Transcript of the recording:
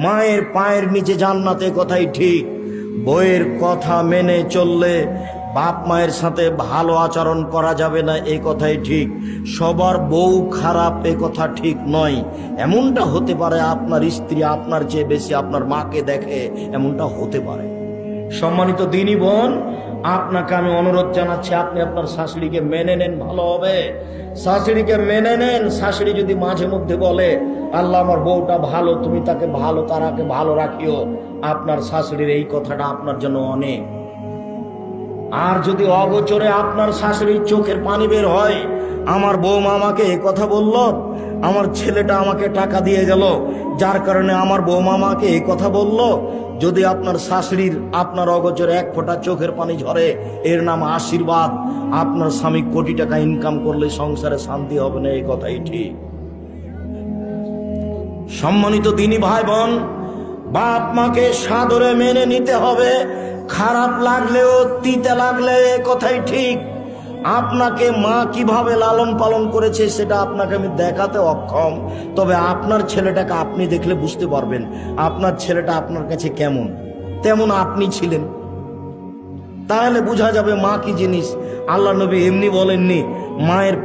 মায়ের পায়ের নিচে জান্নাতে, কথাই ঠিক। বইয়ের কথা মেনে চললে বাপ মায়ের সাথে ভালো আচরণ করা যাবে না, এই কথাই ঠিক। সবার বউ খারাপ, এ কথা ঠিক নয়। এমনটা হতে পারে আপনার স্ত্রী আপনার চেয়ে বেশি আপনার মাকে দেখে, এমনটা হতে পারে। সম্মানিত দিনী বোন, আপনাকে আমি অনুরোধ জানাচ্ছি, আপনি আপনার শাশুড়িকে মেনে নেন, ভালো হবে। শাশুড়িকে মেনে নেন। শাশুড়ি যদি মাঝে মধ্যে বলে, আল্লাহ আমার বউটা ভালো, তুমি তাকে ভালো, তারাকে ভালো রাখিও, আপনার শাশুড়ির এই কথাটা আপনার জন্য অনেক। আর যদি অগোচরে আপনার শাশুড়ির চোখের পানি বের হয়, আমার বৌমা আমাকে এ কথা বলল, আমার ছেলেটা আমাকে টাকা দিয়ে গেল, যার কারণে আমার বৌমা আমাকে এই কথা বলল, যদি আপনার শাশুড়ির আপনার অগোচরে এক ফোঁটা চোখের পানি ঝরে, এর নাম আশীর্বাদ। আপনার স্বামী কোটি টাকা ইনকাম করলে সংসারে শান্তি হবে না, এই কথাই ঠিক। সম্মানিত দিনী ভাই বোন, বাপ মাকে সাদরে মেনে নিতে হবে। খারাপ লাগলেও, তিতে লাগলে, এ কথাই ঠিক। আপনাকে মা কিভাবে লালন পালন করেছে সেটা আপনাকে আমি দেখাতে অক্ষম, তবে আপনার ছেলেটাকে আপনি দেখলে বুঝতে পারবেন আপনার ছেলেটা আপনার কাছে কেমন, তেমন আপনি ছিলেন। তাহলে বোঝা যাবে মা কি জিনিস। আল্লাহ নবী এমনি বলেননি মায়ের